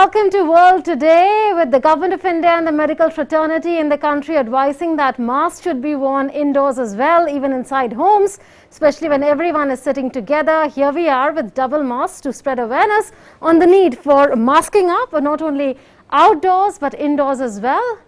Welcome to World Today, with the Government of India and the medical fraternity in the country advising that masks should be worn indoors as well, even inside homes, especially when everyone is sitting together. Here we are with double masks to spread awareness on the need for masking up, not only outdoors but indoors as well.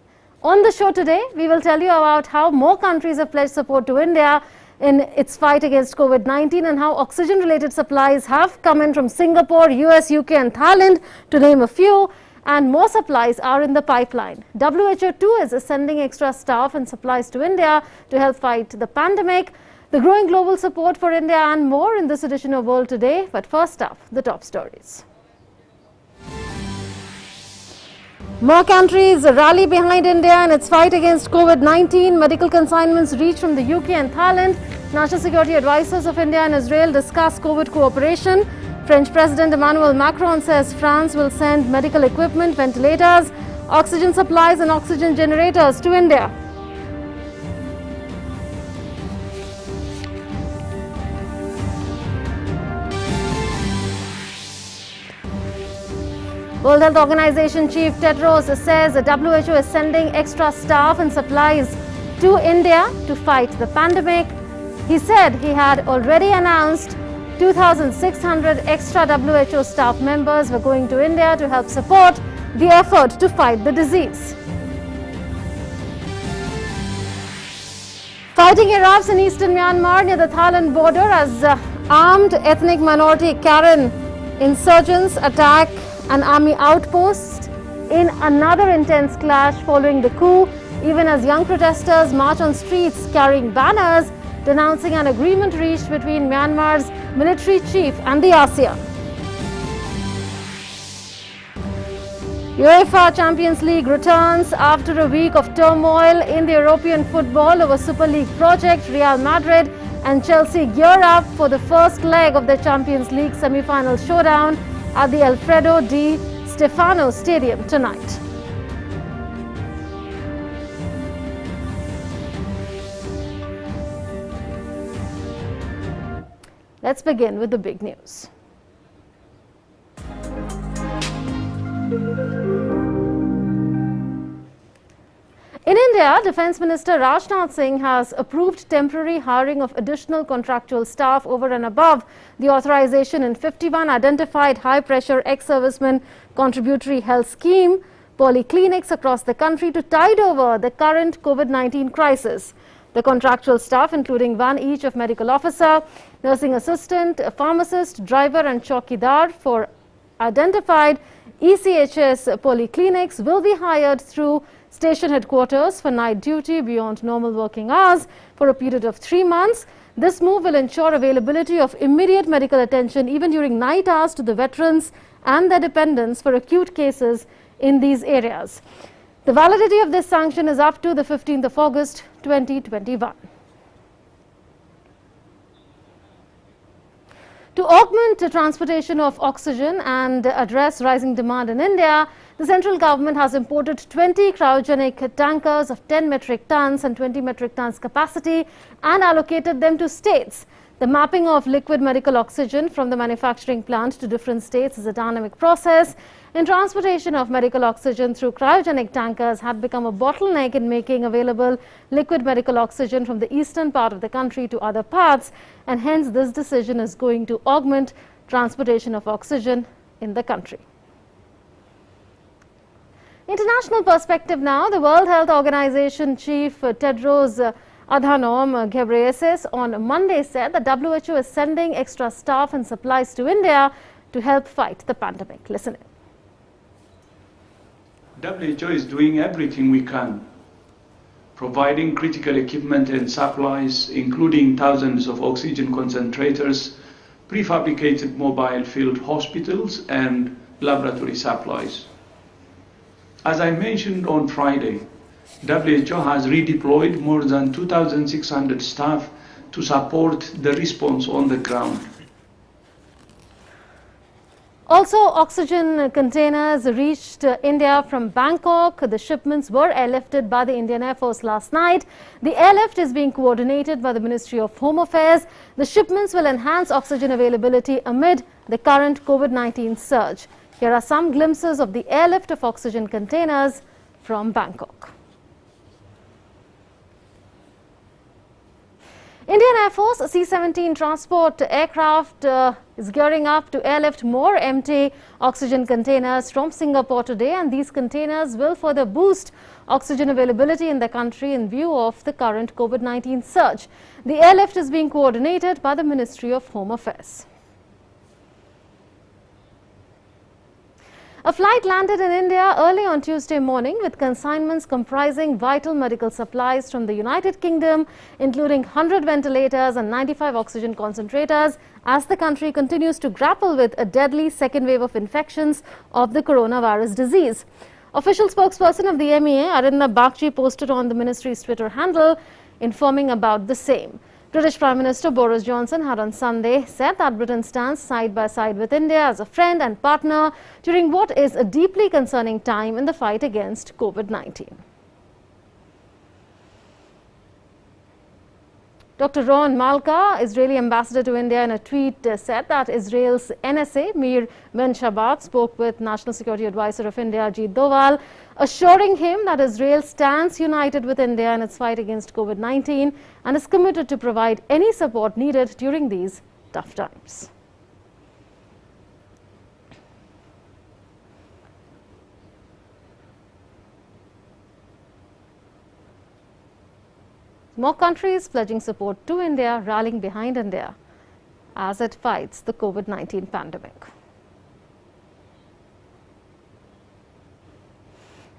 On the show today, we will tell you about how more countries have pledged support to India in its fight against COVID-19 and how oxygen-related supplies have come in from Singapore, US, UK and Thailand, to name a few, and more supplies are in the pipeline. WHO too is sending extra staff and supplies to India to help fight the pandemic. The growing global support for India and more in this edition of World Today. But first up, the top stories. More countries rally behind India in its fight against COVID-19. Medical consignments reach from the UK and Thailand. National security advisors of India and Israel discuss COVID cooperation. French President Emmanuel Macron says France will send medical equipment, ventilators, oxygen supplies and oxygen generators to India. World Health Organization Chief Tedros says the WHO is sending extra staff and supplies to India to fight the pandemic. He said he had already announced 2,600 extra WHO staff members were going to India to help support the effort to fight the disease. Fighting erupts in eastern Myanmar near the Thailand border as armed ethnic minority Karen insurgents attack an army outpost in another intense clash following the coup, even as young protesters march on streets carrying banners denouncing an agreement reached between Myanmar's military chief and the ASEAN. Uefa Champions League returns after a week of turmoil in the European football over Super League project. Real Madrid and Chelsea gear up for the first leg of the Champions League semi-final showdown at the Alfredo Di Stefano Stadium tonight. Let's begin with the big news. In India, Defence Minister Rajnath Singh has approved temporary hiring of additional contractual staff over and above the authorization in 51 identified high-pressure ex-servicemen contributory health scheme polyclinics across the country to tide over the current COVID-19 crisis. The contractual staff, including one each of medical officer, nursing assistant, a pharmacist, driver and chowkidar for identified ECHS polyclinics, will be hired through station headquarters for night duty beyond normal working hours for a period of 3 months. This move will ensure availability of immediate medical attention even during night hours to the veterans and their dependents for acute cases in these areas. The validity of this sanction is up to the 15th of August 2021. To augment the transportation of oxygen and address rising demand in India, the central government has imported 20 cryogenic tankers of 10 metric tons and 20 metric tons capacity and allocated them to states. The mapping of liquid medical oxygen from the manufacturing plant to different states is a dynamic process, and transportation of medical oxygen through cryogenic tankers had become a bottleneck in making available liquid medical oxygen from the eastern part of the country to other parts, and hence this decision is going to augment transportation of oxygen in the country. International perspective now. The World Health Organization Chief Tedros Adhanom Ghebreyesus on Monday said the WHO is sending extra staff and supplies to India to help fight the pandemic. Listen in. WHO is doing everything we can, providing critical equipment and supplies, including thousands of oxygen concentrators, prefabricated mobile field hospitals and laboratory supplies. As I mentioned on Friday, WHO has redeployed more than 2,600 staff to support the response on the ground. Also, oxygen containers reached India from Bangkok. The shipments were airlifted by the Indian Air Force last night. The airlift is being coordinated by the Ministry of Home Affairs. The shipments will enhance oxygen availability amid the current COVID-19 surge. Here are some glimpses of the airlift of oxygen containers from Bangkok. Indian Air Force C-17 transport aircraft is gearing up to airlift more empty oxygen containers from Singapore today, and these containers will further boost oxygen availability in the country in view of the current COVID-19 surge. The airlift is being coordinated by the Ministry of Home Affairs. A flight landed in India early on Tuesday morning with consignments comprising vital medical supplies from the United Kingdom, including 100 ventilators and 95 oxygen concentrators, as the country continues to grapple with a deadly second wave of infections of the coronavirus disease. Official spokesperson of the MEA, Arindam Bagchi, posted on the ministry's Twitter handle informing about the same. British Prime Minister Boris Johnson had on Sunday said that Britain stands side by side with India as a friend and partner during what is a deeply concerning time in the fight against COVID-19. Dr. Ron Malka, Israeli ambassador to India, in a tweet said that Israel's NSA, Mir Ben Shabbat, spoke with National Security Advisor of India, Ajit Doval, assuring him that Israel stands united with India in its fight against COVID-19 and is committed to provide any support needed during these tough times. More countries pledging support to India, rallying behind India as it fights the COVID-19 pandemic.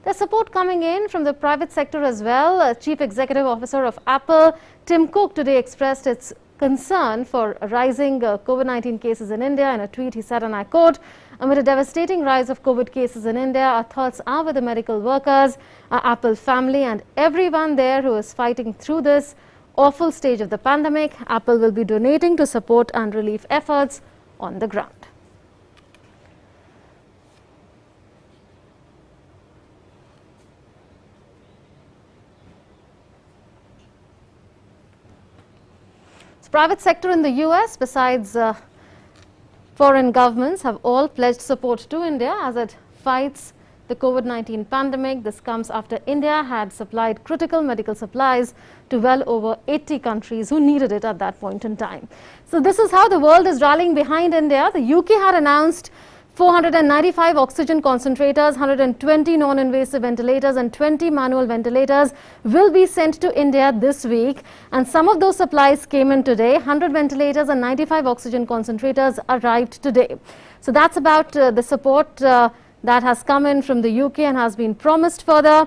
There's support coming in from the private sector as well. Chief Executive Officer of Apple, Tim Cook, today expressed its concern for rising COVID-19 cases in India. In a tweet, he said, and I quote, "Amid a devastating rise of COVID cases in India, our thoughts are with the medical workers, our Apple family, and everyone there who is fighting through this awful stage of the pandemic. Apple will be donating to support and relief efforts on the ground." Private sector in the US, besides foreign governments, have all pledged support to India as it fights the COVID-19 pandemic. This comes after India had supplied critical medical supplies to well over 80 countries who needed it at that point in time. So this is how the world is rallying behind India. The UK had announced 495 oxygen concentrators, 120 non-invasive ventilators and 20 manual ventilators will be sent to India this week. And some of those supplies came in today. 100 ventilators and 95 oxygen concentrators arrived today. So that's about the support that has come in from the UK and has been promised further.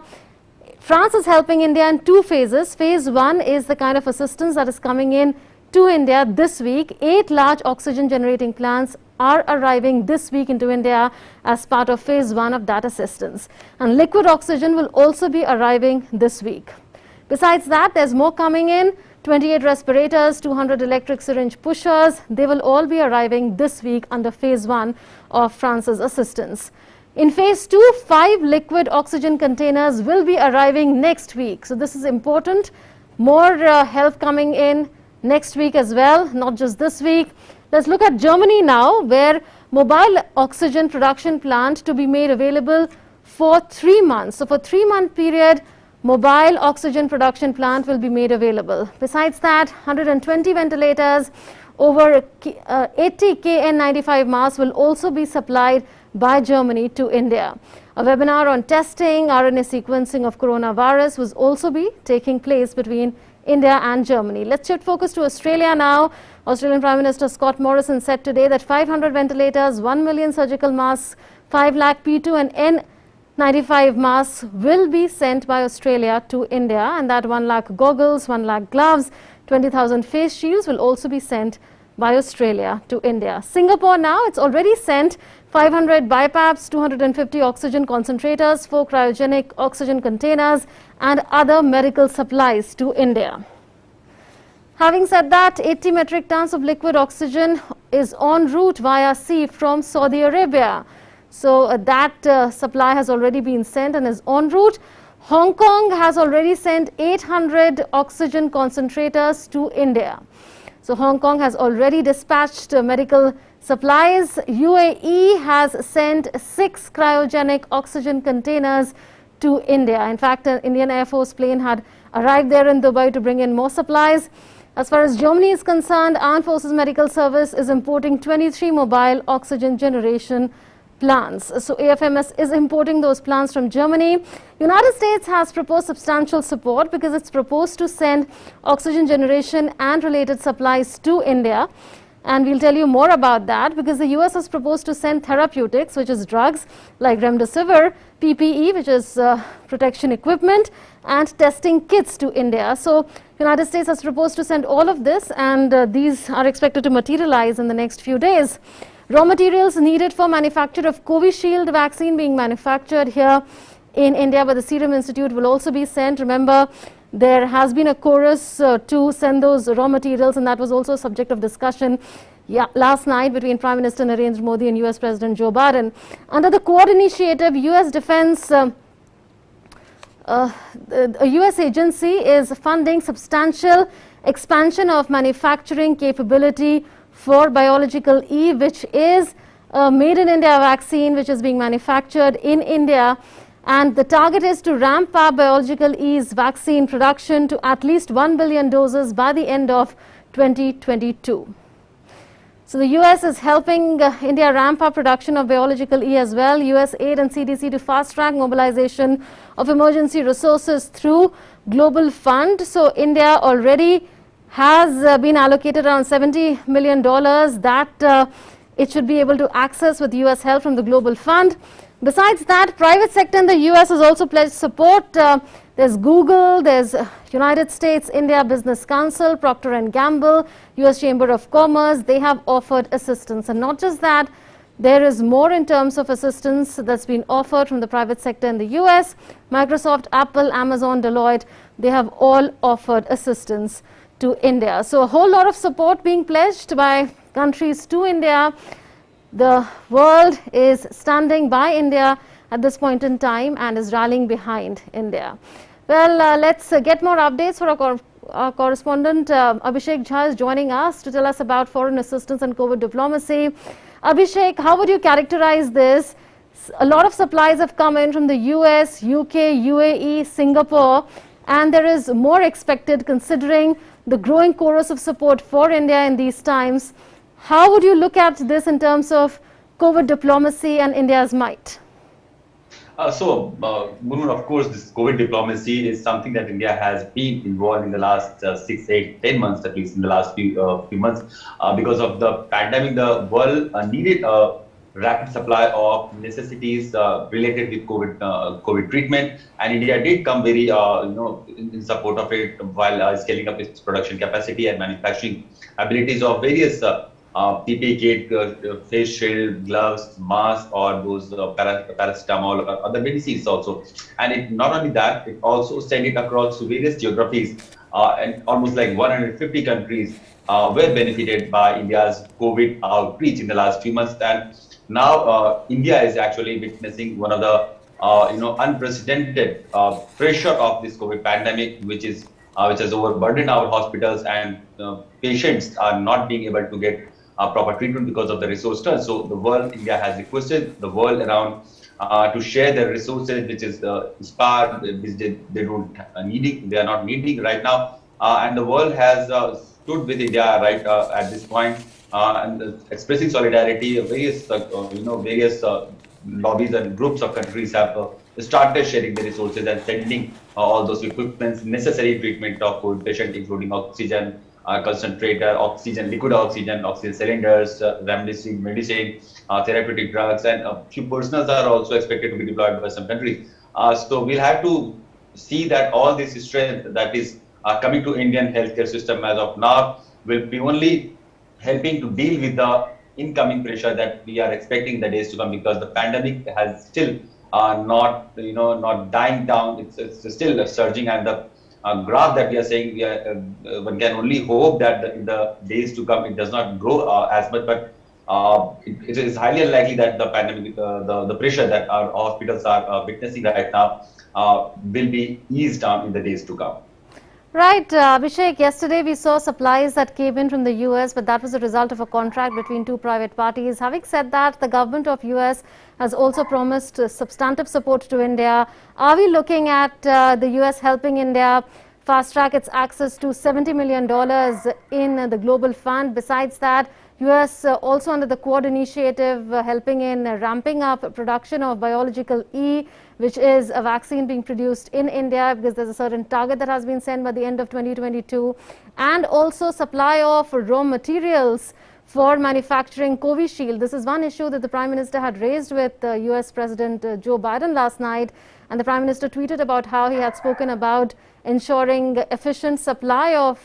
France is helping India in two phases. Phase 1 is the kind of assistance that is coming in to India this week. 8 large oxygen generating plants are arriving this week into India as part of phase 1 of that assistance. And liquid oxygen will also be arriving this week. Besides that, there's more coming in. 28 respirators, 200 electric syringe pushers. They will all be arriving this week under phase 1 of France's assistance. In phase 2, 5 liquid oxygen containers will be arriving next week. So this is important. More help coming in next week as well, not just this week. Let's look at Germany now, where mobile oxygen production plant to be made available for 3 months. So for 3-month period, mobile oxygen production plant will be made available. Besides that, 120 ventilators, over 80 KN95 masks will also be supplied by Germany to India. A webinar on testing RNA sequencing of coronavirus will also be taking place between India and Germany. Let's shift focus to Australia now. Australian Prime Minister Scott Morrison said today that 500 ventilators, 1 million surgical masks, 5 lakh P2 and N95 masks will be sent by Australia to India, and that 1 lakh goggles, 1 lakh gloves, 20,000 face shields will also be sent by Australia to India. Singapore now, it's already sent 500 BiPAPs, 250 oxygen concentrators, 4 cryogenic oxygen containers and other medical supplies to India. Having said that, 80 metric tons of liquid oxygen is en route via sea from Saudi Arabia. So that supply has already been sent and is en route. Hong Kong has already sent 800 oxygen concentrators to India. So Hong Kong has already dispatched medical supplies. UAE has sent 6 cryogenic oxygen containers to India. In fact, an Indian Air Force plane had arrived there in Dubai to bring in more supplies. As far as Germany is concerned, Armed Forces Medical Service is importing 23 mobile oxygen generation plants. So AFMS is importing those plants from Germany. United States has proposed substantial support because it's proposed to send oxygen generation and related supplies to India. And we'll tell you more about that because the US has proposed to send therapeutics, which is drugs like remdesivir, PPE, which is protection equipment, and testing kits to India. So United States has proposed to send all of this, and these are expected to materialize in the next few days. Raw materials needed for manufacture of Covishield vaccine being manufactured here in India by the Serum Institute will also be sent. Remember, there has been a chorus to send those raw materials, and that was also a subject of discussion last night between Prime Minister Narendra Modi and US President Joe Biden. Under the Quad Initiative, US Defense a US agency is funding substantial expansion of manufacturing capability for biological E, which is a made in India vaccine which is being manufactured in India, and the target is to ramp up biological E's vaccine production to at least 1 billion doses by the end of 2022. So the US is helping India ramp up production of biological E as well. US aid and CDC to fast track mobilization of emergency resources through Global Fund. So India already has been allocated around $70 million that it should be able to access with US help from the Global Fund. Besides that, private sector in the US has also pledged support. There's Google, there's United States India Business Council, Procter & Gamble, US Chamber of Commerce. They have offered assistance. And not just that, there is more in terms of assistance that's been offered from the private sector in the US. Microsoft, Apple, Amazon, Deloitte, they have all offered assistance to India. So a whole lot of support being pledged by countries to India. The world is standing by India at this point in time and is rallying behind India. Well, let's get more updates for our correspondent Abhishek Jha is joining us to tell us about foreign assistance and COVID diplomacy. Abhishek, how would you characterize this? A lot of supplies have come in from the US, UK, UAE, Singapore, and there is more expected considering the growing chorus of support for India in these times. How would you look at this in terms of COVID diplomacy and India's might? Munmur, of course, this COVID diplomacy is something that India has been involved in the last 6, 8, 10 months, at least in the last few months. Because of the pandemic, the world needed a rapid supply of necessities related with COVID treatment, and India did come very, in support of it while scaling up its production capacity and manufacturing abilities of various PPE kit, face shield, gloves, masks, or those paracetamol or other medicines also. And it not only that, it also sent it across to various geographies, and almost like 150 countries were benefited by India's COVID outreach in the last few months. And now India is actually witnessing one of the unprecedented pressure of this COVID pandemic, which has overburdened our hospitals, and patients are not being able to get proper treatment because of the resource crunch. So the world, India has requested the world around to share their resources, which is spark, which they are not needing right now, and the world has stood with India right at this point, and expressing solidarity. Various lobbies and groups of countries have started sharing the resources and sending all those equipments, necessary treatment of COVID patients, including oxygen concentrator, liquid oxygen cylinders, remdesivir medicine, therapeutic drugs, and a few personals are also expected to be deployed by some countries. So we'll have to see that all this strength that is coming to Indian healthcare system as of now will be only helping to deal with the incoming pressure that we are expecting in the days to come, because the pandemic has still not dying down. It's still surging, and the graph that we are saying, one can only hope that in the days to come it does not grow as much, but it is highly unlikely that the pandemic, the pressure that our hospitals are witnessing right now will be eased down in the days to come. Right, Abhishek, yesterday we saw supplies that came in from the US, but that was a result of a contract between two private parties. Having said that, the government of US has also promised substantive support to India. Are we looking at the US helping India fast track its access to $70 million in the global fund? Besides that, US also under the Quad initiative helping in ramping up production of biological E, which is a vaccine being produced in India because there's a certain target that has been set by the end of 2022, and also supply of raw materials for manufacturing Covishield. This is one issue that the Prime Minister had raised with US President Joe Biden last night, and the Prime Minister tweeted about how he had spoken about ensuring efficient supply of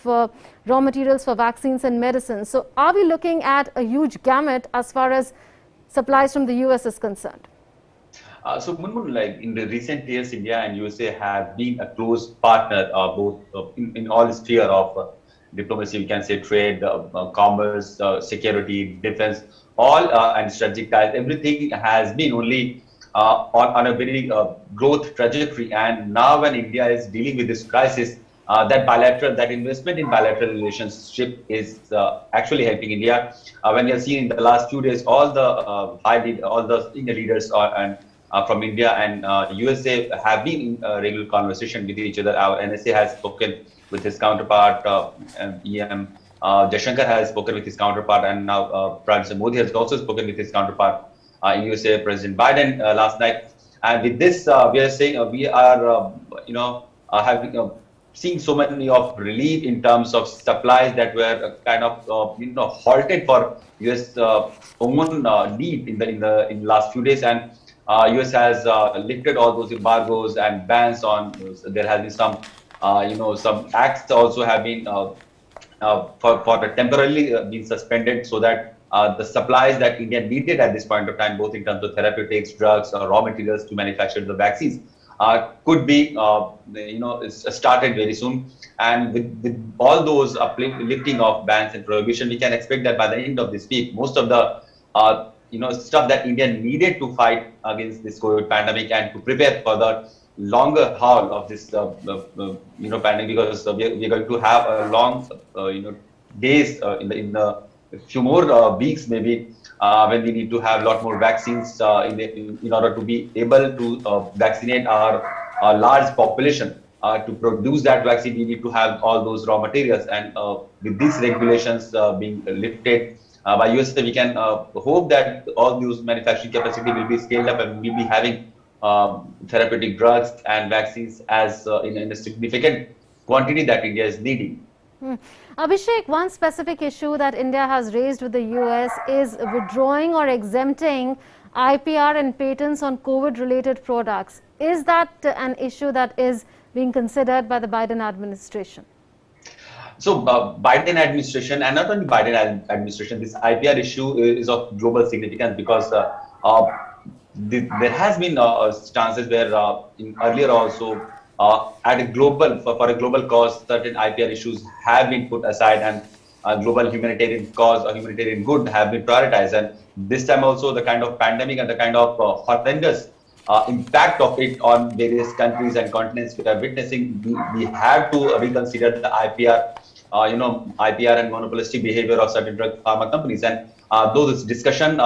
raw materials for vaccines and medicines. So are we looking at a huge gamut as far as supplies from the US is concerned? So, Munmun, like in the recent years, India and USA have been a close partner, both in all sphere of diplomacy, we can say trade, commerce, security, defense, all and strategic ties. Everything has been only on a very growth trajectory. And now when India is dealing with this crisis, that investment in bilateral relationship is actually helping India. When you have seen in the last few days, all the senior leaders from India and USA have been in regular conversation with each other. Our NSA has spoken with his counterpart, EM. Jaishankar has spoken with his counterpart, and now Prime Minister Modi has also spoken with his counterpart in USA, President Biden last night. And with this, we are saying we are, having seeing so many of relief in terms of supplies that were kind of halted for US own need in the last few days, and US has lifted all those embargoes and bans on. There has been some some acts also have been for temporarily been suspended, so that the supplies that India needed at this point of time, both in terms of therapeutics, drugs, or raw materials to manufacture the vaccines, could be started very soon. And with all those lifting of bans and prohibition, we can expect that by the end of this week, most of the stuff that India needed to fight against this COVID pandemic and to prepare for the longer haul of this pandemic, because we are going to have a long days in the few more weeks maybe, when we need to have a lot more vaccines in order to be able to vaccinate our large population. To produce that vaccine, we need to have all those raw materials, and with these regulations being lifted by USA, we can hope that all those manufacturing capacity will be scaled up, and we'll be having therapeutic drugs and vaccines as in a significant quantity that India is needing. Abhishek, one specific issue that India has raised with the US is withdrawing or exempting IPR and patents on COVID-related products. Is that an issue that is being considered by the Biden administration? So Biden administration, and not only Biden administration, this IPR issue is of global significance, because there has been chances where earlier also at a global for a global cause, certain IPR issues have been put aside, and global humanitarian cause or humanitarian good have been prioritized. And this time also, the kind of pandemic and the kind of horrendous impact of it on various countries and continents we are witnessing, we have to reconsider the IPR, IPR and monopolistic behavior of certain drug pharma companies. And though this discussion,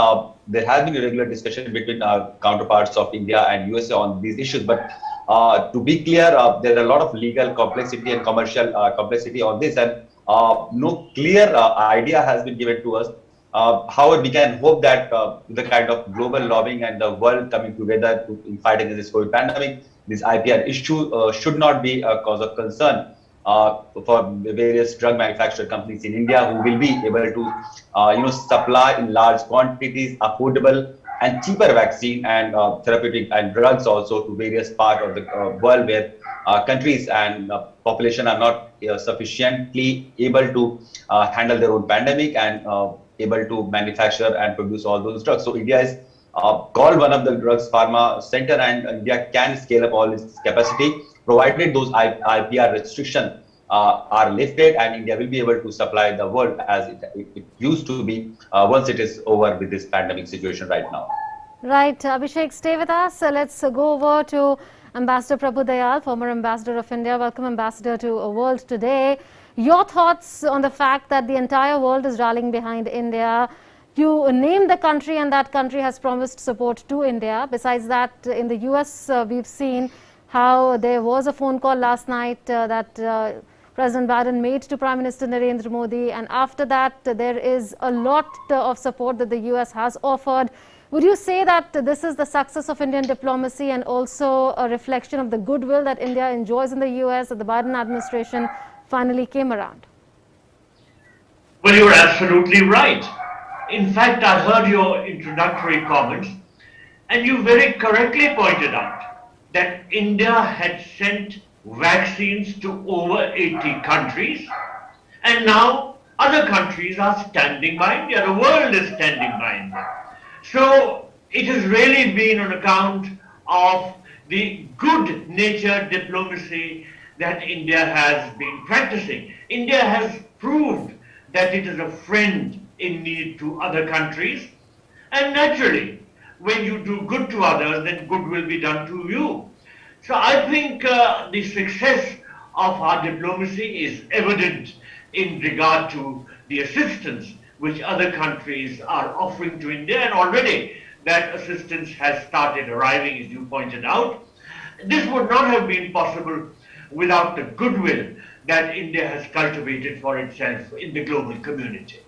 there has been a regular discussion between counterparts of India and USA on these issues. But to be clear, there are a lot of legal complexity and commercial complexity on this, and no clear idea has been given to us. However, we can hope that the kind of global lobbying and the world coming together in fighting this COVID pandemic, this IPR issue should not be a cause of concern for various drug manufacturer companies in India, who will be able to supply in large quantities affordable and cheaper vaccine and therapeutic and drugs also to various parts of the world where countries and population are not sufficiently able to handle their own pandemic and able to manufacture and produce all those drugs. So India is called one of the drugs pharma center, and India can scale up all its capacity, provided those IPR restrictions are lifted, and India will be able to supply the world as it used to be once it is over with this pandemic situation right now. Right, Abhishek, stay with us. Let's go over to Ambassador Prabhu Dayal, former Ambassador of India. Welcome, Ambassador, to World Today. Your thoughts on the fact that the entire world is rallying behind India. You named the country and that country has promised support to India. Besides that, in the US, we've seen how there was a phone call last night that President Biden made to Prime Minister Narendra Modi, and after that there is a lot of support that the US has offered. Would you say that this is the success of Indian diplomacy and also a reflection of the goodwill that India enjoys in the US, that the Biden administration finally came around? Well, you're absolutely right. In fact, I heard your introductory comments, and you very correctly pointed out that India had sent vaccines to over 80 countries, and now other countries are standing by India. The world is standing by India. So it has really been on account of the good-natured diplomacy that India has been practicing. India has proved that it is a friend in need to other countries, and naturally, when you do good to others, then good will be done to you. So I think the success of our diplomacy is evident in regard to the assistance which other countries are offering to India, and already that assistance has started arriving, as you pointed out. This would not have been possible without the goodwill that India has cultivated for itself in the global community.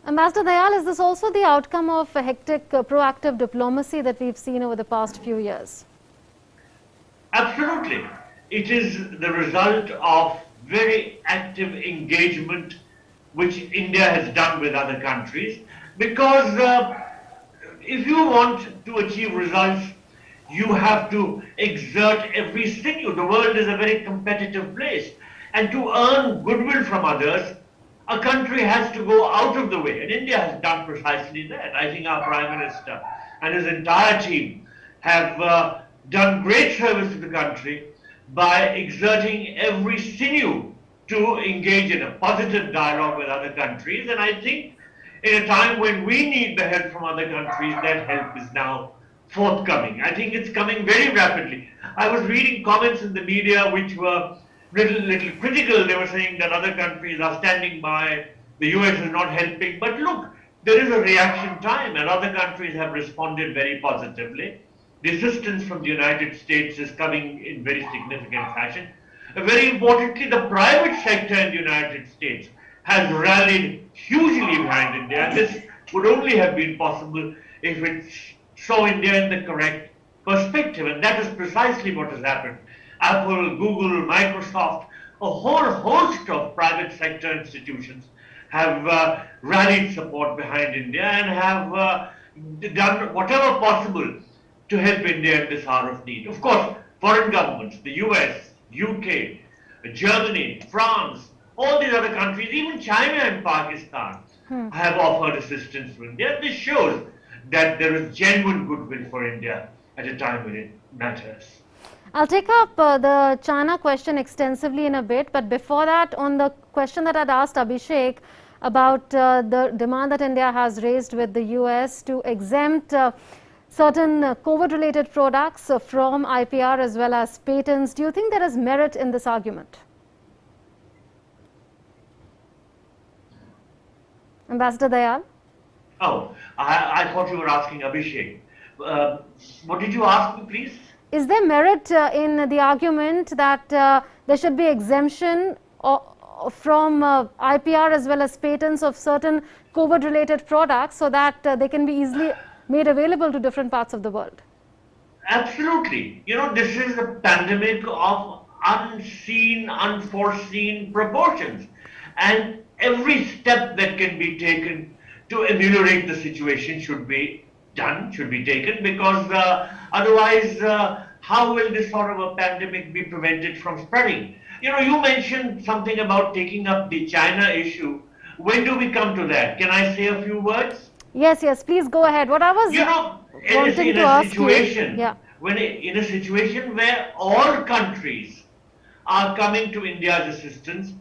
Ambassador Dayal, is this also the outcome of a hectic proactive diplomacy that we've seen over the past few years? Absolutely. It is the result of very active engagement which India has done with other countries, because if you want to achieve results, you have to exert every sinew. The world is a very competitive place, and to earn goodwill from others, a country has to go out of the way, and India has done precisely that. I think our Prime Minister and his entire team have done great service to the country by exerting every sinew to engage in a positive dialogue with other countries. And I think in a time when we need the help from other countries, that help is now forthcoming. I think it's coming very rapidly. I was reading comments in the media which were little critical. They were saying that other countries are standing by, the US is not helping. But look, there is a reaction time, and other countries have responded very positively. The assistance from the United States is coming in very significant fashion. Very importantly, the private sector in the United States has rallied hugely behind India. And this would only have been possible if it saw India in the correct perspective. And that is precisely what has happened. Apple, Google, Microsoft, a whole host of private sector institutions have rallied support behind India and have done whatever possible to help India in this hour of need. Of course, foreign governments, the US, UK, Germany, France, all these other countries, even China and Pakistan have offered assistance to India. This shows that there is genuine goodwill for India at a time when it matters. I'll take up the China question extensively in a bit, but before that, on the question that I'd asked Abhishek about the demand that India has raised with the US to exempt certain COVID-related products from IPR as well as patents. Do you think there is merit in this argument? Ambassador Dayal? Oh, I thought you were asking Abhishek. What did you ask me, please? Is there merit in the argument that there should be exemption from IPR as well as patents of certain COVID-related products so that they can be easily made available to different parts of the world? Absolutely. You know, this is a pandemic of unseen, unforeseen proportions. And every step that can be taken to ameliorate the situation should be done, should be taken, because otherwise, how will this sort of a pandemic be prevented from spreading? You know, you mentioned something about taking up the China issue. When do we come to that? Can I say a few words? Yes, yes, please go ahead. What I was wanting to ask you, in a situation where all countries are coming to India's assistance,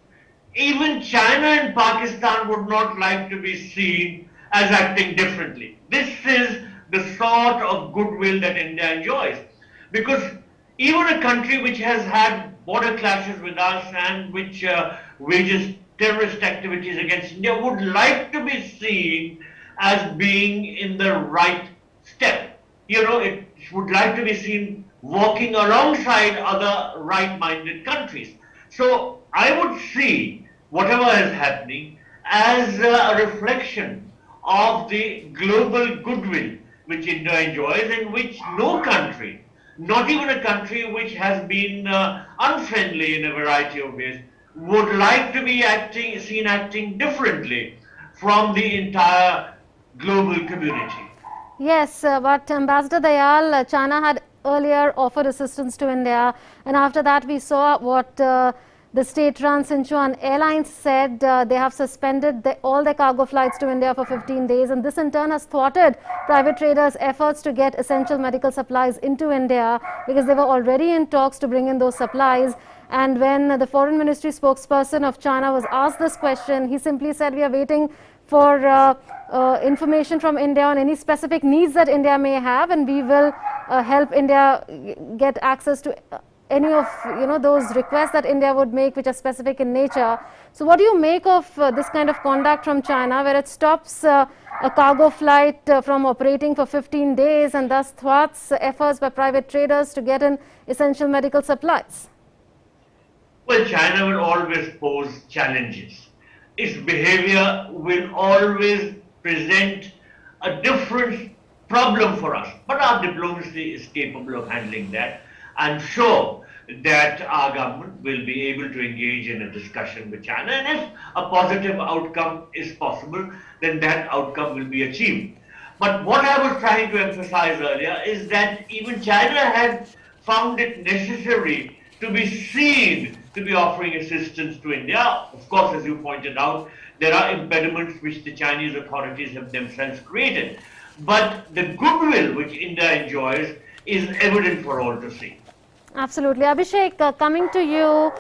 even China and Pakistan would not like to be seen as acting differently. This is the sort of goodwill that India enjoys. Because Even a country which has had border clashes with us and which wages terrorist activities against India would like to be seen as being in the right step. You know, it would like to be seen walking alongside other right-minded countries. So I would see whatever is happening as a reflection of the global goodwill which India enjoys and which no country, not even a country which has been unfriendly in a variety of ways, would like to be seen acting differently from the entire global community. Yes, but Ambassador Dayal, China had earlier offered assistance to India, and after that we saw what the state-run Sichuan Airlines said. They have suspended all their cargo flights to India for 15 days, and this in turn has thwarted private traders' efforts to get essential medical supplies into India, because they were already in talks to bring in those supplies. And when the Foreign Ministry spokesperson of China was asked this question, he simply said, we are waiting for information from India on any specific needs that India may have, and we will help India get access to any of those requests that India would make, which are specific in nature. So what do you make of this kind of conduct from China, where it stops a cargo flight from operating for 15 days and thus thwarts efforts by private traders to get in essential medical supplies? Well, China will always pose challenges. Its behavior will always present a different problem for us. But our diplomacy is capable of handling that. I'm sure that our government will be able to engage in a discussion with China, and if a positive outcome is possible, then that outcome will be achieved. But what I was trying to emphasize earlier is that even China had found it necessary to be seen to be offering assistance to India. Of course, as you pointed out, there are impediments which the Chinese authorities have themselves created. But the goodwill which India enjoys is evident for all to see. Absolutely. Abhishek, coming to you,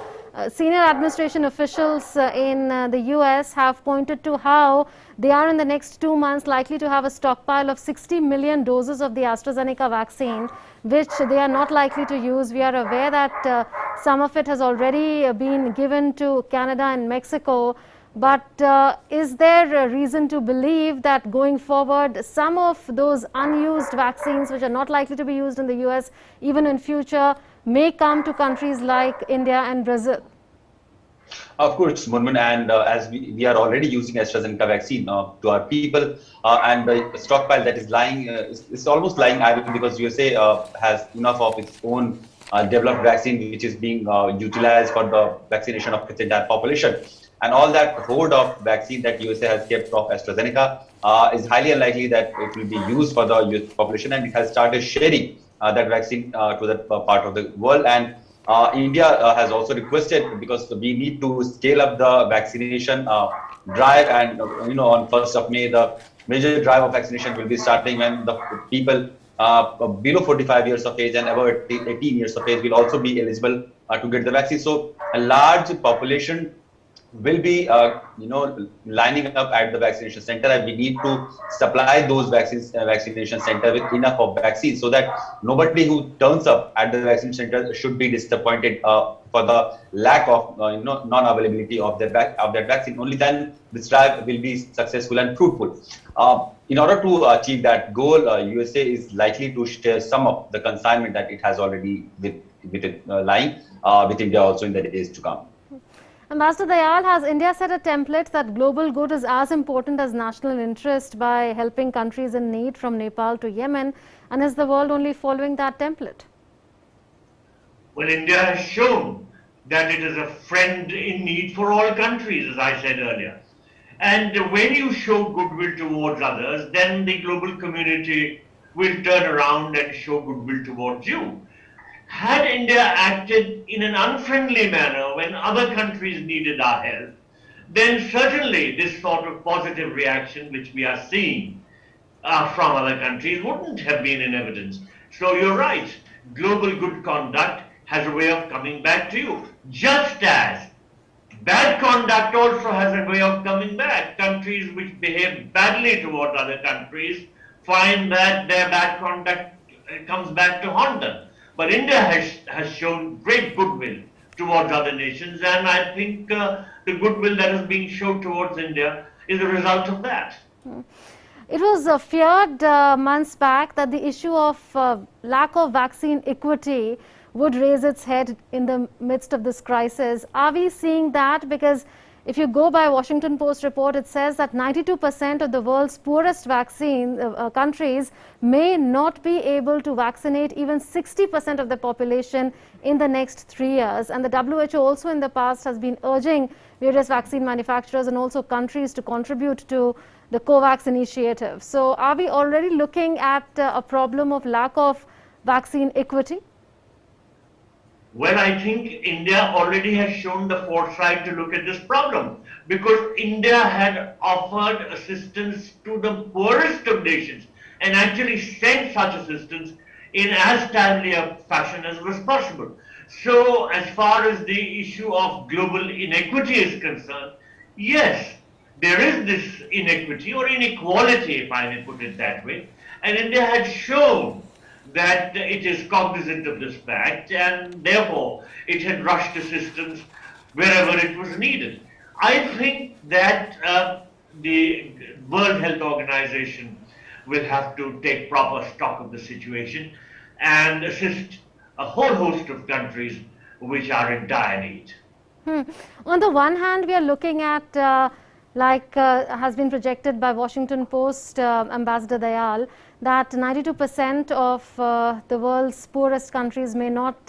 senior administration officials in the US have pointed to how they are in the next 2 months likely to have a stockpile of 60 million doses of the AstraZeneca vaccine, which they are not likely to use. We are aware that some of it has already been given to Canada and Mexico. But is there a reason to believe that going forward, some of those unused vaccines, which are not likely to be used in the US even in future, may come to countries like India and Brazil? Of course, Munmun, and as we are already using AstraZeneca vaccine to our people, and the stockpile that is lying, it's almost lying idle, because USA has enough of its own developed vaccine, which is being utilized for the vaccination of its entire population. And all that hoard of vaccine that USA has kept of AstraZeneca is highly unlikely that it will be used for the US population, and it has started sharing that vaccine to that part of the world. And India has also requested, because we need to scale up the vaccination drive, and on 1st of May, the major drive of vaccination will be starting, when the people below 45 years of age and above 18 years of age will also be eligible to get the vaccine. So a large population will be lining up at the vaccination center, and we need to supply those vaccination center with enough of vaccines, so that nobody who turns up at the vaccination center should be disappointed for the lack of non-availability of that vaccine. Only then this drive will be successful and fruitful. In order to achieve that goal, USA is likely to share some of the consignment that it has already with it lying with India also in the days to come. Ambassador Dayal, has India set a template that global good is as important as national interest by helping countries in need from Nepal to Yemen, and is the world only following that template? Well, India has shown that it is a friend in need for all countries, as I said earlier. And when you show goodwill towards others, then the global community will turn around and show goodwill towards you. Had India acted in an unfriendly manner when other countries needed our help, then certainly this sort of positive reaction which we are seeing from other countries wouldn't have been in evidence. So you're right, global good conduct has a way of coming back to you, just as bad conduct also has a way of coming back. Countries which behave badly towards other countries find that their bad conduct comes back to haunt them. But India has shown great goodwill towards other nations, and I think the goodwill that is being shown towards India is a result of that. It was feared months back that the issue of lack of vaccine equity would raise its head in the midst of this crisis. Are we seeing that? Because if you go by Washington Post report, it says that 92% of the world's poorest countries may not be able to vaccinate even 60% of the population in the next 3 years. And the WHO also in the past has been urging various vaccine manufacturers and also countries to contribute to the COVAX initiative. So are we already looking at a problem of lack of vaccine equity? Well, I think India already has shown the foresight to look at this problem, because India had offered assistance to the poorest of nations and actually sent such assistance in as timely a fashion as was possible. So as far as the issue of global inequity is concerned, yes, there is this inequity or inequality, if I may put it that way, and India had shown that it is cognizant of this fact, and therefore it had rushed assistance wherever it was needed. I think that the World Health Organization will have to take proper stock of the situation and assist a whole host of countries which are in dire need. On the one hand, we are looking at has been projected by Washington Post Ambassador Dayal, that 92% of the world's poorest countries may not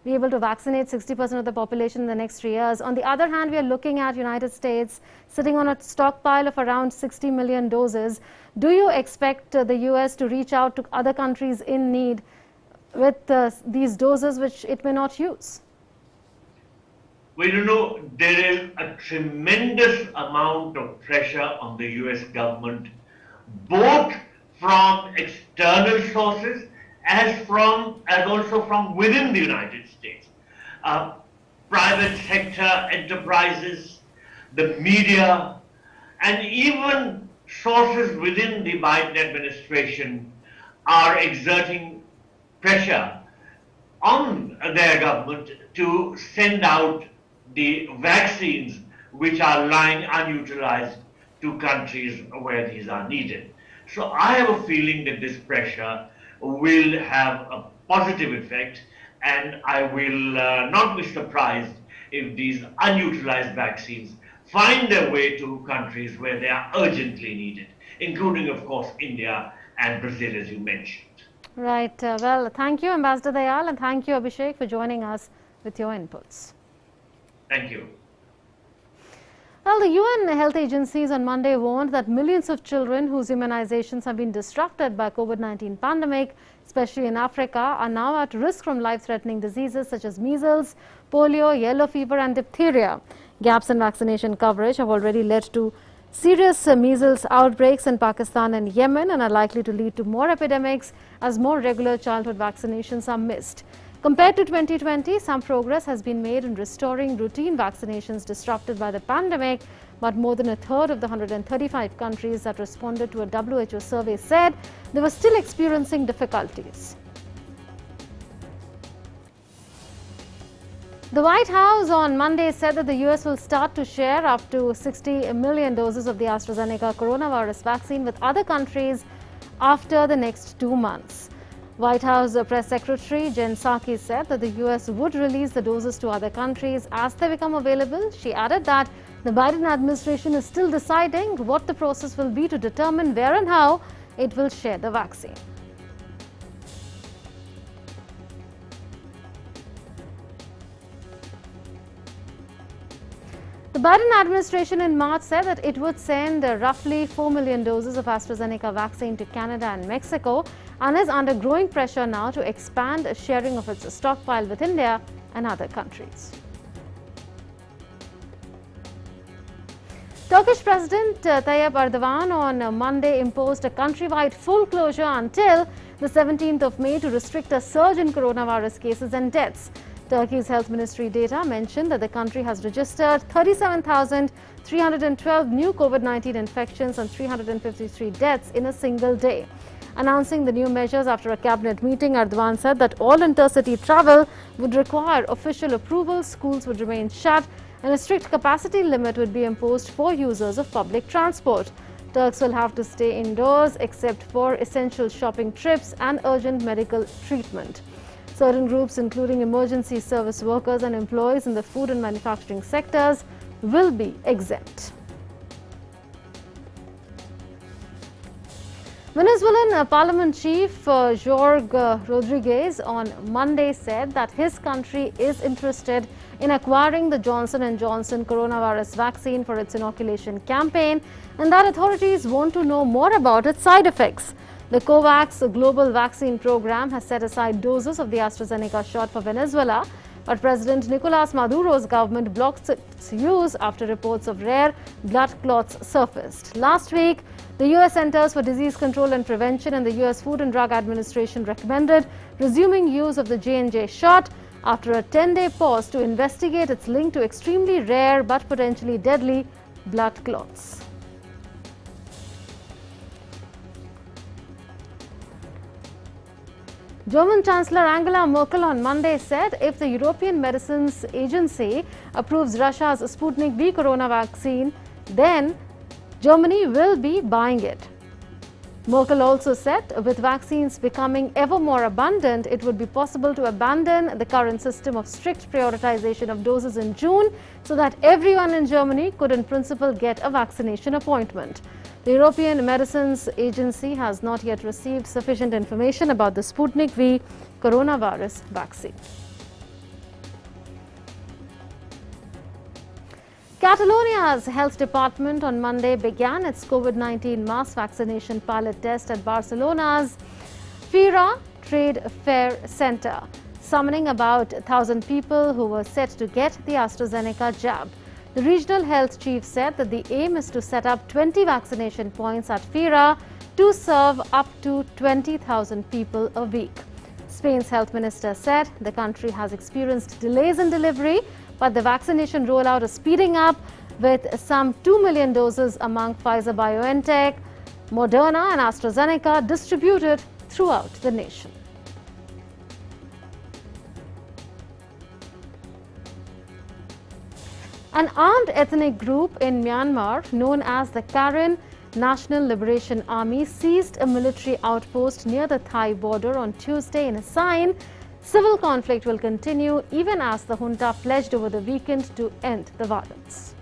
be able to vaccinate 60% of the population in the next 3 years. On the other hand, we are looking at United States sitting on a stockpile of around 60 million doses. Do you expect the US to reach out to other countries in need with these doses which it may not use? Well, you know, there is a tremendous amount of pressure on the US government, both from external sources as also from within the United States. Private sector enterprises, the media, and even sources within the Biden administration are exerting pressure on their government to send out the vaccines which are lying unutilized to countries where these are needed. So I have a feeling that this pressure will have a positive effect, and I will not be surprised if these unutilized vaccines find their way to countries where they are urgently needed, including, of course, India and Brazil, as you mentioned. Right. Well, thank you, Ambassador Dayal, and thank you, Abhishek, for joining us with your inputs. Thank you. Well, the UN health agencies on Monday warned that millions of children whose immunizations have been disrupted by COVID-19 pandemic, especially in Africa, are now at risk from life-threatening diseases such as measles, polio, yellow fever and diphtheria. Gaps in vaccination coverage have already led to serious measles outbreaks in Pakistan and Yemen and are likely to lead to more epidemics as more regular childhood vaccinations are missed. Compared to 2020, some progress has been made in restoring routine vaccinations disrupted by the pandemic, but more than a third of the 135 countries that responded to a WHO survey said they were still experiencing difficulties. The White House on Monday said that the US will start to share up to 60 million doses of the AstraZeneca coronavirus vaccine with other countries after the next 2 months. White House Press Secretary Jen Psaki said that the US would release the doses to other countries as they become available. She added that the Biden administration is still deciding what the process will be to determine where and how it will share the vaccine. The Biden administration in March said that it would send roughly 4 million doses of AstraZeneca vaccine to Canada and Mexico and is under growing pressure now to expand sharing of its stockpile with India and other countries. Turkish President Tayyip Erdogan on Monday imposed a countrywide full closure until the 17th of May to restrict a surge in coronavirus cases and deaths. Turkey's health ministry data mentioned that the country has registered 37,312 new COVID-19 infections and 353 deaths in a single day. Announcing the new measures after a cabinet meeting, Erdogan said that all intercity travel would require official approval, schools would remain shut, and a strict capacity limit would be imposed for users of public transport. Turks will have to stay indoors except for essential shopping trips and urgent medical treatment. Certain groups, including emergency service workers and employees in the food and manufacturing sectors, will be exempt. Venezuelan Parliament Chief Jorge Rodriguez on Monday said that his country is interested in acquiring the Johnson & Johnson coronavirus vaccine for its inoculation campaign and that authorities want to know more about its side effects. The COVAX global vaccine program has set aside doses of the AstraZeneca shot for Venezuela, but President Nicolas Maduro's government blocked its use after reports of rare blood clots surfaced. Last week, the U.S. Centers for Disease Control and Prevention and the U.S. Food and Drug Administration recommended resuming use of the J&J shot after a 10-day pause to investigate its link to extremely rare but potentially deadly blood clots. German Chancellor Angela Merkel on Monday said if the European Medicines Agency approves Russia's Sputnik V corona vaccine, then Germany will be buying it. Merkel also said with vaccines becoming ever more abundant, it would be possible to abandon the current system of strict prioritization of doses in June so that everyone in Germany could in principle get a vaccination appointment. The European Medicines Agency has not yet received sufficient information about the Sputnik V coronavirus vaccine. Catalonia's health department on Monday began its COVID-19 mass vaccination pilot test at Barcelona's Fira Trade Fair Center, summoning about 1,000 people who were set to get the AstraZeneca jab. The regional health chief said that the aim is to set up 20 vaccination points at Fira to serve up to 20,000 people a week. Spain's health minister said the country has experienced delays in delivery, but the vaccination rollout is speeding up with some 2 million doses among Pfizer-BioNTech, Moderna and AstraZeneca distributed throughout the nation. An armed ethnic group in Myanmar known as the Karen National Liberation Army seized a military outpost near the Thai border on Tuesday in a sign civil conflict will continue even as the junta pledged over the weekend to end the violence.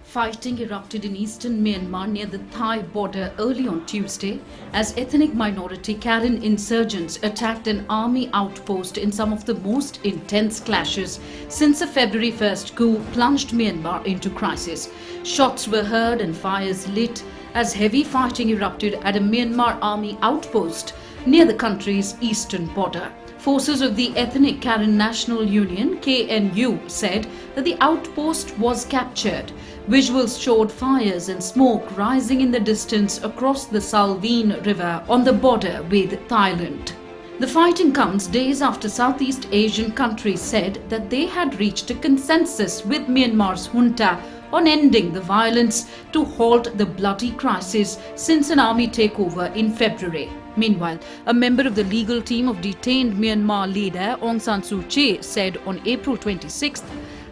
Fighting erupted in eastern Myanmar near the Thai border early on Tuesday as ethnic minority Karen insurgents attacked an army outpost in some of the most intense clashes since the February 1st coup plunged Myanmar into crisis. Shots were heard and fires lit as heavy fighting erupted at a Myanmar army outpost near the country's eastern border. Forces of the ethnic Karen National Union (KNU) said that the outpost was captured. Visuals showed fires and smoke rising in the distance across the Salween River on the border with Thailand. The fighting comes days after Southeast Asian countries said that they had reached a consensus with Myanmar's junta on ending the violence to halt the bloody crisis since an army takeover in February. Meanwhile, a member of the legal team of detained Myanmar leader Aung San Suu Kyi said on April 26th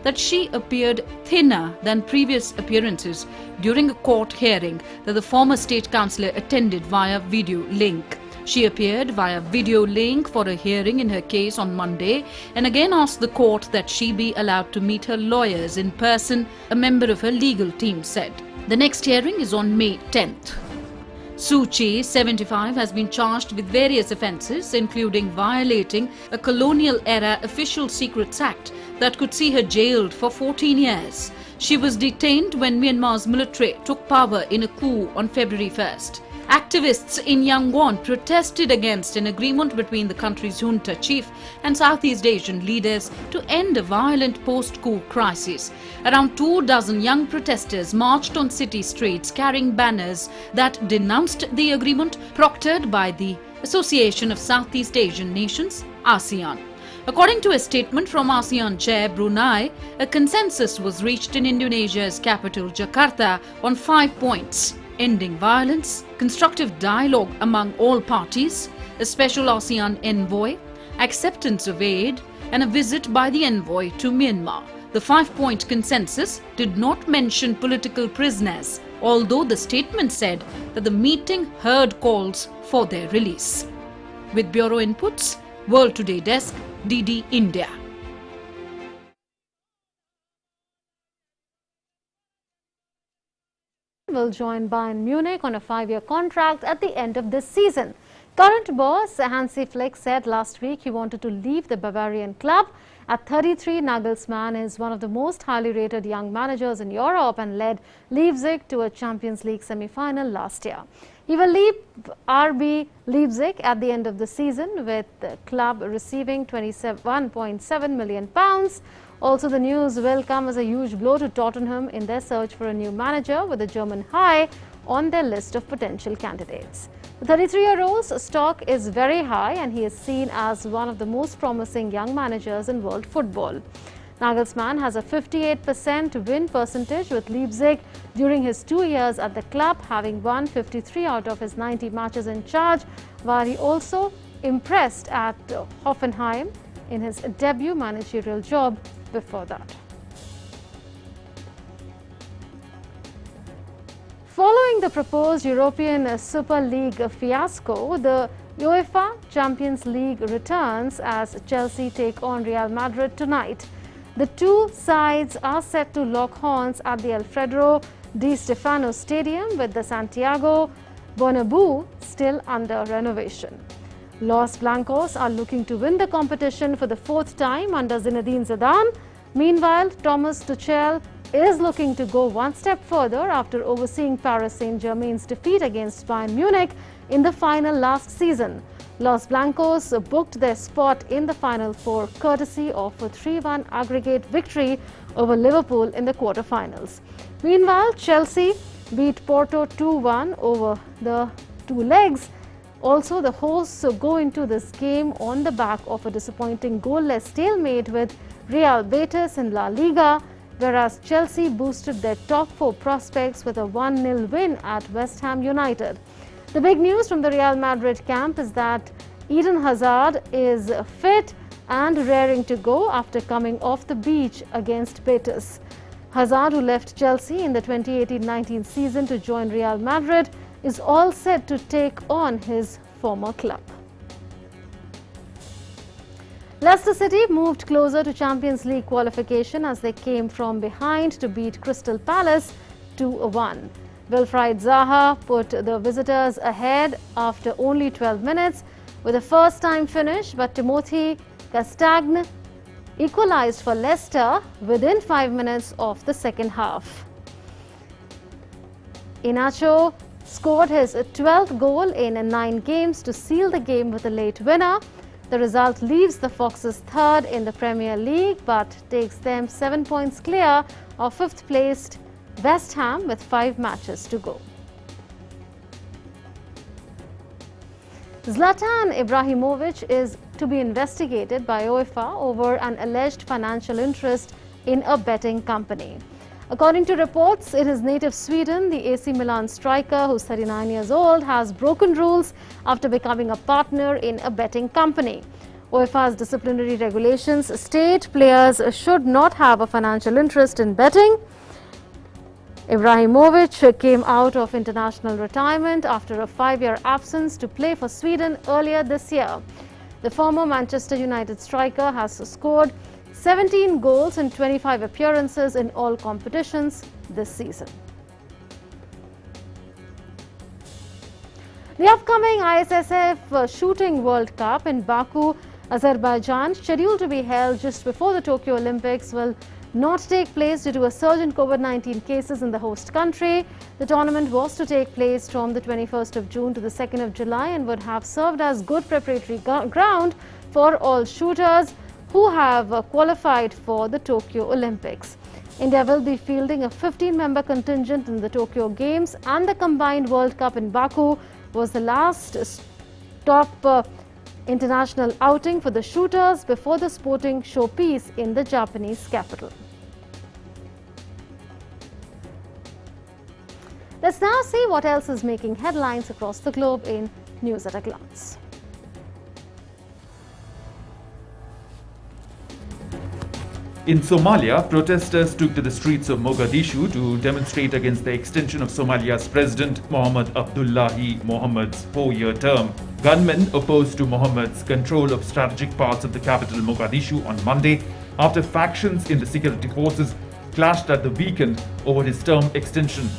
that she appeared thinner than previous appearances during a court hearing that the former state councillor attended via video link. She appeared via video link for a hearing in her case on Monday and again asked the court that she be allowed to meet her lawyers in person, a member of her legal team said. The next hearing is on May 10th. Suu Kyi, 75, has been charged with various offences, including violating a colonial-era Official Secrets Act that could see her jailed for 14 years. She was detained when Myanmar's military took power in a coup on February 1st. Activists in Yangon protested against an agreement between the country's junta chief and Southeast Asian leaders to end a violent post-coup crisis. Around 24 young protesters marched on city streets carrying banners that denounced the agreement proctored by the Association of Southeast Asian Nations, ASEAN. According to a statement from ASEAN chair Brunei, a consensus was reached in Indonesia's capital Jakarta on 5 points. ending violence, constructive dialogue among all parties, a special ASEAN envoy, acceptance of aid, and a visit by the envoy to Myanmar. The 5-point consensus did not mention political prisoners, although the statement said that the meeting heard calls for their release. With Bureau Inputs, World Today Desk, DD India. Will join Bayern Munich on a 5-year contract at the end of this season. Current boss Hansi Flick said last week he wanted to leave the Bavarian club. At 33, Nagelsmann is one of the most highly rated young managers in Europe and led Leipzig to a Champions League semi-final last year. He will leave RB Leipzig at the end of the season, with the club receiving £21.7 million. Also, the news will come as a huge blow to Tottenham in their search for a new manager, with the German high on their list of potential candidates. The 33-year-old's stock is very high and he is seen as one of the most promising young managers in world football. Nagelsmann has a 58% win percentage with Leipzig during his 2 years at the club, having won 53 out of his 90 matches in charge, while he also impressed at Hoffenheim in his debut managerial job before that. Following the proposed European Super League fiasco, the Uefa Champions League returns as Chelsea take on Real Madrid tonight. The two sides are set to lock horns at the Alfredo Di Stefano Stadium, with the Santiago Bernabeu still under renovation. Los Blancos are looking to win the competition for the 4th time under Zinedine Zidane. Meanwhile, Thomas Tuchel is looking to go one step further after overseeing Paris Saint-Germain's defeat against Bayern Munich in the final last season. Los Blancos booked their spot in the Final Four courtesy of a 3-1 aggregate victory over Liverpool in the quarter-finals. Meanwhile, Chelsea beat Porto 2-1 over the 2 legs. Also, the hosts go into this game on the back of a disappointing goalless stalemate with Real Betis in La Liga, whereas Chelsea boosted their top 4 prospects with a 1-0 win at West Ham United. The big news from the Real Madrid camp is that Eden Hazard is fit and raring to go after coming off the beach against Betis. Hazard, who left Chelsea in the 2018-19 season to join Real Madrid, is all set to take on his former club. Leicester City moved closer to Champions League qualification as they came from behind to beat Crystal Palace 2-1. Wilfried Zaha put the visitors ahead after only 12 minutes with a first-time finish, but Timothy Castagne equalized for Leicester within 5 minutes of the second half. Iheanacho scored his 12th goal in 9 games to seal the game with a late winner. The result leaves the Foxes 3rd in the Premier League but takes them 7 points clear of 5th placed West Ham with 5 matches to go. Zlatan Ibrahimovic is to be investigated by Uefa over an alleged financial interest in a betting company. According to reports, in his native Sweden, the AC Milan striker, who's 39 years old, has broken rules after becoming a partner in a betting company. Uefa's disciplinary regulations state players should not have a financial interest in betting. Ibrahimovic came out of international retirement after a 5-year absence to play for Sweden earlier this year. The former Manchester United striker has scored 17 goals in 25 appearances in all competitions this season. The upcoming ISSF Shooting World Cup in Baku, Azerbaijan, scheduled to be held just before the Tokyo Olympics, will not take place due to a surge in COVID-19 cases in the host country. The tournament was to take place from the 21st of June to the 2nd of July and would have served as good preparatory ground for all shooters who have qualified for the Tokyo Olympics. India will be fielding a 15-member contingent in the Tokyo Games, and the combined World Cup in Baku was the last stop international outing for the shooters before the sporting showpiece in the Japanese capital. Let's now see what else is making headlines across the globe in News at a Glance. In Somalia, protesters took to the streets of Mogadishu to demonstrate against the extension of Somalia's President Mohamed Abdullahi Mohamed's 4-year term. Gunmen opposed to Mohamed's control of strategic parts of the capital Mogadishu on Monday after factions in the security forces clashed at the weekend over his term extension.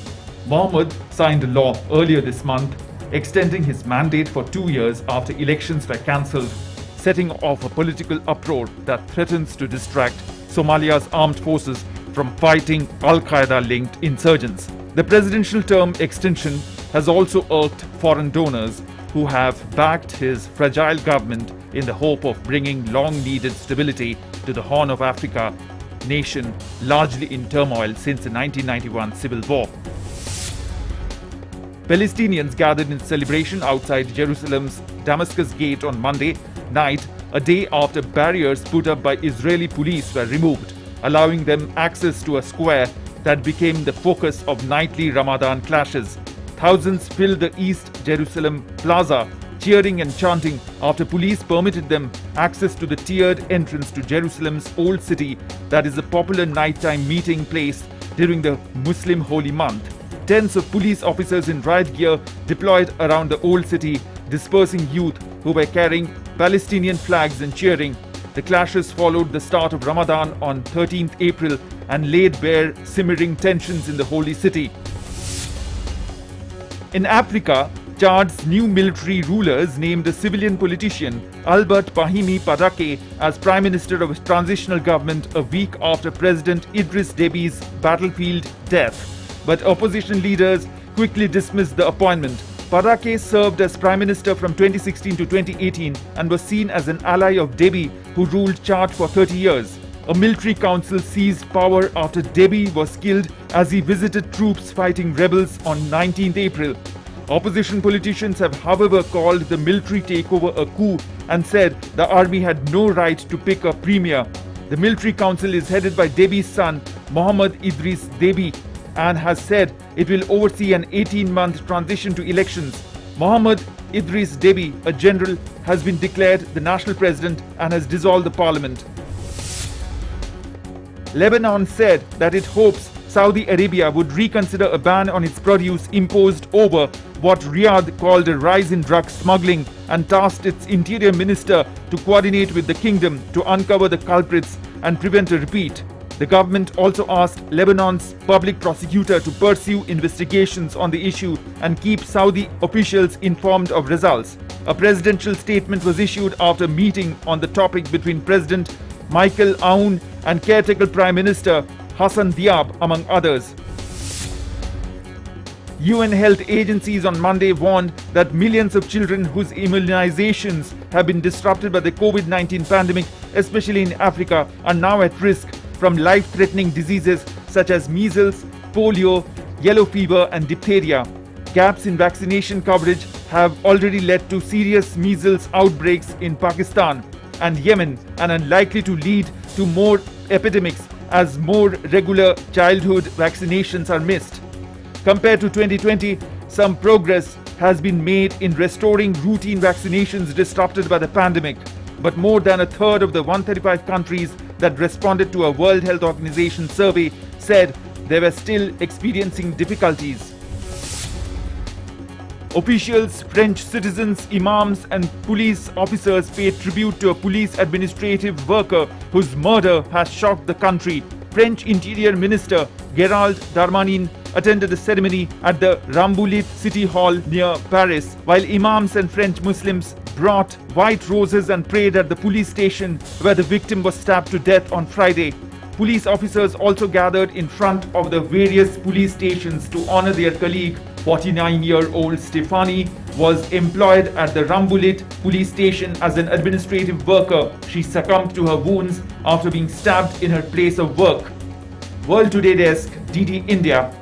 Mohamed signed a law earlier this month extending his mandate for 2 years after elections were cancelled, setting off a political uproar that threatens to distract Somalia's armed forces from fighting Al-Qaeda-linked insurgents. The presidential term extension has also irked foreign donors who have backed his fragile government in the hope of bringing long-needed stability to the Horn of Africa, nation largely in turmoil since the 1991 civil war. Palestinians gathered in celebration outside Jerusalem's Damascus Gate on Monday night, a day after barriers put up by Israeli police were removed, allowing them access to a square that became the focus of nightly Ramadan clashes. Thousands filled the East Jerusalem plaza, cheering and chanting after police permitted them access to the tiered entrance to Jerusalem's Old City that is a popular nighttime meeting place during the Muslim holy month. Tens of police officers in riot gear deployed around the Old City, dispersing youth who were carrying Palestinian flags and cheering. The clashes followed the start of Ramadan on 13th April and laid bare simmering tensions in the holy city. In Africa, Chad's new military rulers named a civilian politician, Albert Pahimi Padake, as Prime Minister of a transitional government a week after President Idris Déby's battlefield death. But opposition leaders quickly dismissed the appointment. Padake served as Prime Minister from 2016 to 2018 and was seen as an ally of Déby, who ruled Chad for 30 years. A military council seized power after Déby was killed as he visited troops fighting rebels on 19th April. Opposition politicians have, however, called the military takeover a coup and said the army had no right to pick a premier. The military council is headed by Déby's son, Mohamed Idris Déby, and has said it will oversee an 18-month transition to elections. Mohamed Idris Déby, a general, has been declared the national president and has dissolved the parliament. Lebanon said that it hopes Saudi Arabia would reconsider a ban on its produce imposed over what Riyadh called a rise in drug smuggling and tasked its interior minister to coordinate with the kingdom to uncover the culprits and prevent a repeat. The government also asked Lebanon's public prosecutor to pursue investigations on the issue and keep Saudi officials informed of results. A presidential statement was issued after a meeting on the topic between President Michael Aoun and caretaker Prime Minister Hassan Diab, among others. UN health agencies on Monday warned that millions of children whose immunizations have been disrupted by the COVID-19 pandemic, especially in Africa, are now at risk from life-threatening diseases such as measles, polio, yellow fever and diphtheria. Gaps in vaccination coverage have already led to serious measles outbreaks in Pakistan and Yemen and are likely to lead to more epidemics as more regular childhood vaccinations are missed. Compared to 2020, some progress has been made in restoring routine vaccinations disrupted by the pandemic, but more than a third of the 135 countries that responded to a World Health Organization survey said they were still experiencing difficulties. Officials, French citizens, imams and police officers paid tribute to a police administrative worker whose murder has shocked the country. French Interior Minister Gérald Darmanin attended a ceremony at the Rambouillet City Hall near Paris, while imams and French Muslims brought white roses and prayed at the police station where the victim was stabbed to death on Friday. Police officers also gathered in front of the various police stations to honor their colleague. 49-year-old Stéphanie was employed at the Rambouillet police station as an administrative worker. She succumbed to her wounds after being stabbed in her place of work. World Today Desk, DD India.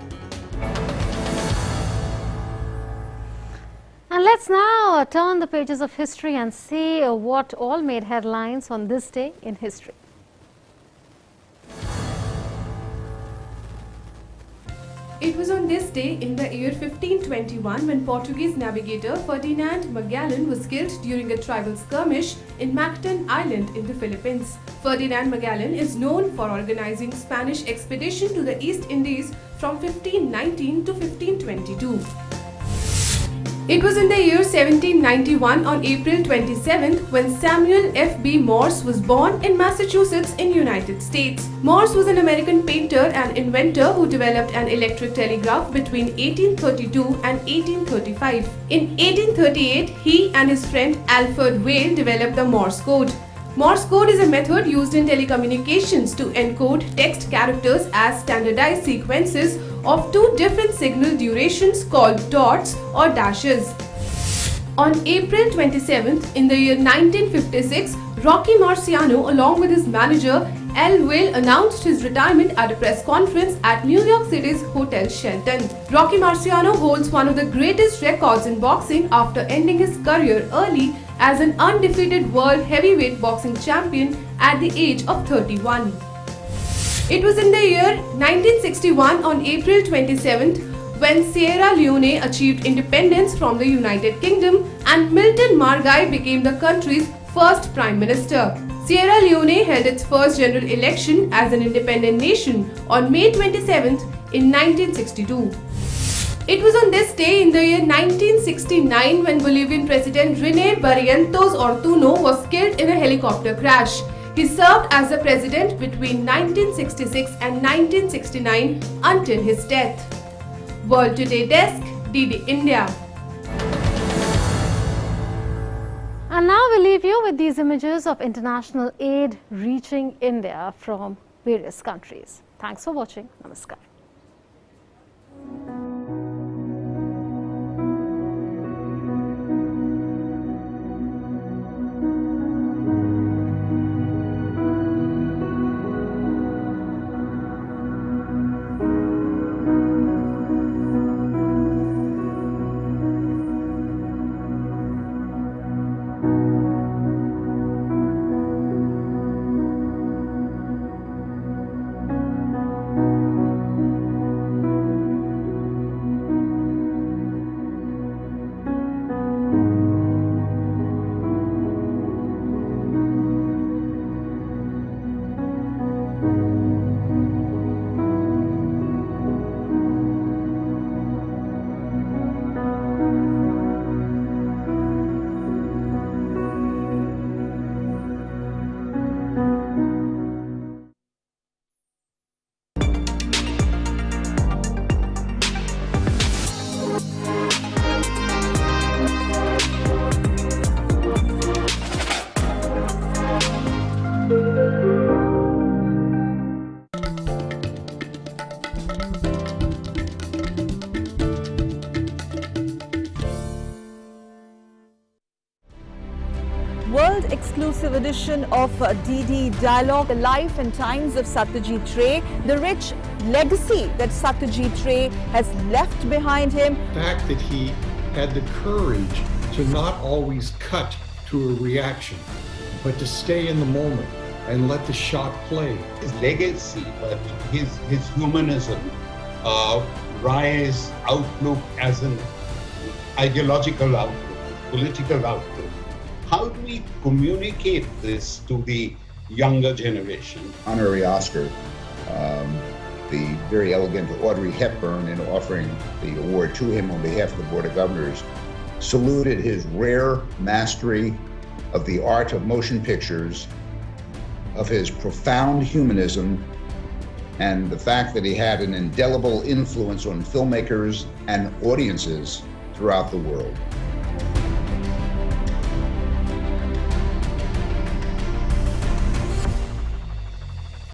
And let's now turn the pages of history and see what all made headlines on this day in history. It was on this day in the year 1521 when Portuguese navigator Ferdinand Magellan was killed during a tribal skirmish in Mactan Island in the Philippines. Ferdinand Magellan is known for organizing Spanish expedition to the East Indies from 1519 to 1522. It was in the year 1791 on April 27th when Samuel F.B. Morse was born in Massachusetts in United States. Morse was an American painter and inventor who developed an electric telegraph between 1832 and 1835. In 1838, he and his friend Alfred Vail developed the Morse code. Morse code is a method used in telecommunications to encode text characters as standardized sequences of two different signal durations called dots or dashes. On April 27th in the year 1956, Rocky Marciano along with his manager L. Will announced his retirement at a press conference at New York City's Hotel Shelton. Rocky Marciano holds one of the greatest records in boxing after ending his career early as an undefeated world heavyweight boxing champion at the age of 31. It was in the year 1961 on April 27th when Sierra Leone achieved independence from the United Kingdom and Milton Margai became the country's first Prime Minister. Sierra Leone held its first general election as an independent nation on May 27th in 1962. It was on this day in the year 1969 when Bolivian President René Barrientos Ortuño was killed in a helicopter crash. He served as the president between 1966 and 1969 until his death. World Today Desk, DD India. And now we leave you with these images of international aid reaching India from various countries. Thanks for watching. Namaskar. World exclusive edition of DD Dialogue, the life and times of Satyajit Ray, the rich legacy that Satyajit Ray has left behind him. The fact that he had the courage to not always cut to a reaction, but to stay in the moment and let the shot play. His legacy, but his humanism, Ray's outlook as an ideological outlook, political outlook. How do we communicate this to the younger generation? Honorary Oscar, the very elegant Audrey Hepburn, in offering the award to him on behalf of the Board of Governors, saluted his rare mastery of the art of motion pictures, of his profound humanism, and the fact that he had an indelible influence on filmmakers and audiences throughout the world.